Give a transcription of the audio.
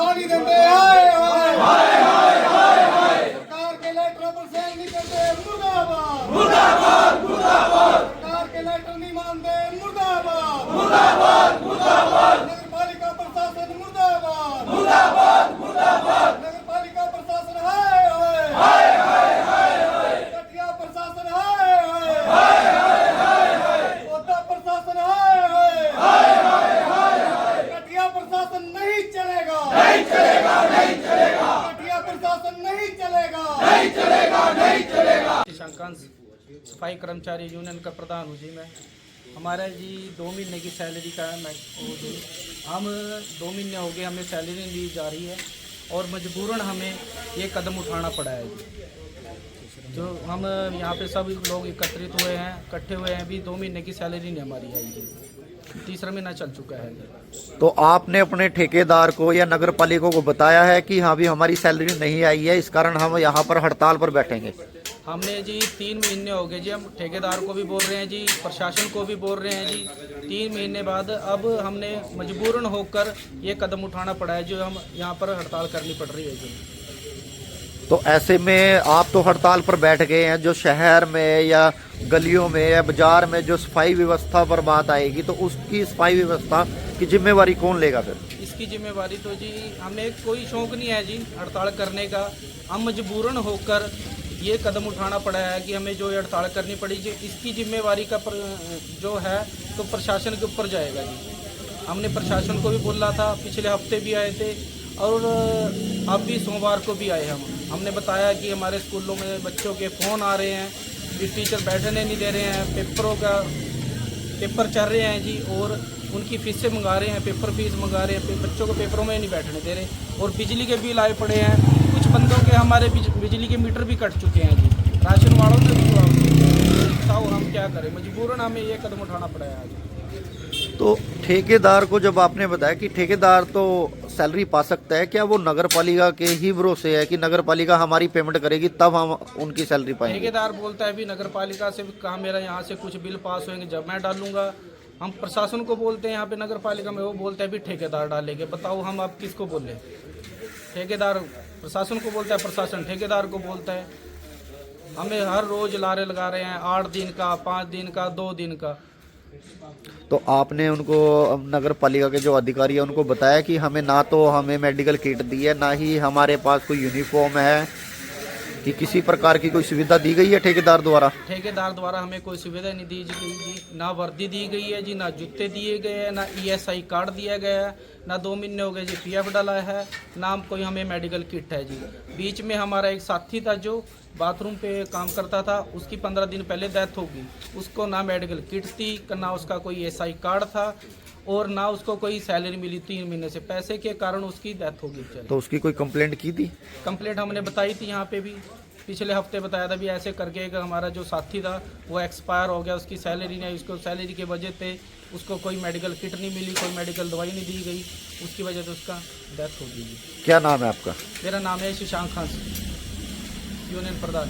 पानी देंगे हाय हाय हाय हाय हाय सरकार के लेटर पर सेल नहीं करते मुर्दाबाद मुर्दाबाद मुर्दाबाद सरकार के लेटर नहीं मानते मुर्दाबाद मुर्दाबाद मुर्दाबाद नगर पालिका प्रशासन मुर्दाबाद मुर्दाबाद मुर्दाबाद नगर पालिका प्रशासन हाय हाय हाय हाय हाय कटिया प्रशासन हाय हाय हाय हाय हाय ओदा प्रशासन हाय हाय हाय हाय कटिया प्रशासन नहीं चलेगा नहीं चलेगा नहीं चलेगा कटिया प्रशासन नहीं चलेगा नहीं चलेगा नहीं चलेगा। शंकांश सफाई कर्मचारी यूनियन का प्रधान हूँ जी मैं। हमारा जी 2 महीने की सैलरी का है। मैं हम 2 महीने हो गए हमें सैलरी नहीं दी जा रही है और मजबूरन हमें ये कदम उठाना पड़ा है जी। जो हम यहाँ पे सब लोग एकत्रित हुए हैं, इकट्ठे हुए हैं, अभी 2 महीने की सैलरी नहीं हमारी आई जी, तीसरा महीना चल चुका है जी। तो आपने अपने ठेकेदार को या नगर पालिका को बताया है कि हाँ भी हमारी सैलरी नहीं आई है, इस कारण हम यहाँ पर हड़ताल पर बैठेंगे? हमने जी 3 महीने हो गए जी, हम ठेकेदार को भी बोल रहे हैं जी, प्रशासन को भी बोल रहे हैं जी। 3 महीने बाद अब हमने मजबूरन होकर ये कदम उठाना पड़ा है जो हम यहाँ पर हड़ताल करनी पड़ रही है जी। तो ऐसे में आप तो हड़ताल पर बैठ गए हैं, जो शहर में या गलियों में या बाजार में जो सफाई व्यवस्था पर बात आएगी तो उसकी सफाई व्यवस्था की जिम्मेवारी कौन लेगा फिर? इसकी जिम्मेवारी तो जी हमें कोई शौक नहीं है जी हड़ताल करने का, हम मजबूरन होकर ये कदम उठाना पड़ा है कि हमें जो हड़ताल करनी पड़ी जी, इसकी जिम्मेवारी का जो है तो प्रशासन के ऊपर जाएगा जी। हमने प्रशासन को भी बोला था, पिछले हफ्ते भी आए थे और अब भी सोमवार को भी आए हमने बताया कि हमारे स्कूलों में बच्चों के फ़ोन आ रहे हैं कि टीचर बैठने नहीं दे रहे हैं, पेपर चल रहे हैं जी और उनकी फीसें मंगा रहे हैं, पेपर फीस मंगा रहे हैं, बच्चों को पेपरों में नहीं बैठने दे रहे और बिजली के बिल आए पड़े हैं। कुछ बंदों के हमारे बिजली के मीटर भी कट चुके हैं जी, राशन वालों ने भी बताओ हम क्या करें, मजबूरन हमें ये कदम उठाना पड़ा है आज। तो ठेकेदार को जब आपने बताया कि ठेकेदार तो सैलरी पा सकता है, क्या वो नगर पालिका के ही भरोसे है कि नगर पालिका हमारी पेमेंट करेगी तब हम उनकी सैलरी पाएंगे? ठेकेदार बोलता है भी नगर पालिका से भी कहा मेरा यहाँ से कुछ बिल पास होंगे जब मैं डालूंगा। हम प्रशासन को बोलते हैं यहाँ पे नगर पालिका में, वो बोलते हैं भी ठेकेदार डालेंगे। बताओ हम अब किसको बोले? ठेकेदार प्रशासन को बोलता है, प्रशासन ठेकेदार को बोलता है। हमें हर रोज लारे लगा रहे हैं 8 दिन का, 5 दिन का, 2 दिन का। तो आपने उनको नगर पालिका के जो अधिकारी है उनको बताया कि हमें ना तो हमें मेडिकल किट दी है, ना ही हमारे पास कोई यूनिफॉर्म है, कि किसी प्रकार की कोई सुविधा दी गई है ठेकेदार द्वारा? ठेकेदार द्वारा हमें कोई सुविधा नहीं दी गई जी, ना वर्दी दी गई है जी, ना जूते दिए गए हैं, ना ESI कार्ड दिया गया है, ना 2 महीने हो गए जी PF डाला है, ना कोई हमें मेडिकल किट है जी। बीच में हमारा एक साथी था जो बाथरूम पे काम करता था, उसकी 15 दिन पहले डेथ होगी, उसको ना मेडिकल किट थी, ना उसका कोई SI कार्ड था और ना उसको कोई सैलरी मिली 3 महीने से, पैसे के कारण उसकी डेथ होगी। तो उसकी कोई कंप्लेंट की थी? कंप्लेंट हमने बताई थी यहाँ पे भी, पिछले हफ्ते बताया था भी ऐसे करके कि हमारा जो साथी था वो एक्सपायर हो गया, उसकी सैलरी नहीं, उसको सैलरी की वजह से उसको कोई मेडिकल किट नहीं मिली, कोई मेडिकल दवाई नहीं दी गई, उसकी वजह से उसका डेथ हो गई। क्या नाम है आपका? मेरा नाम है शशांक खान, यूनियन प्रधान।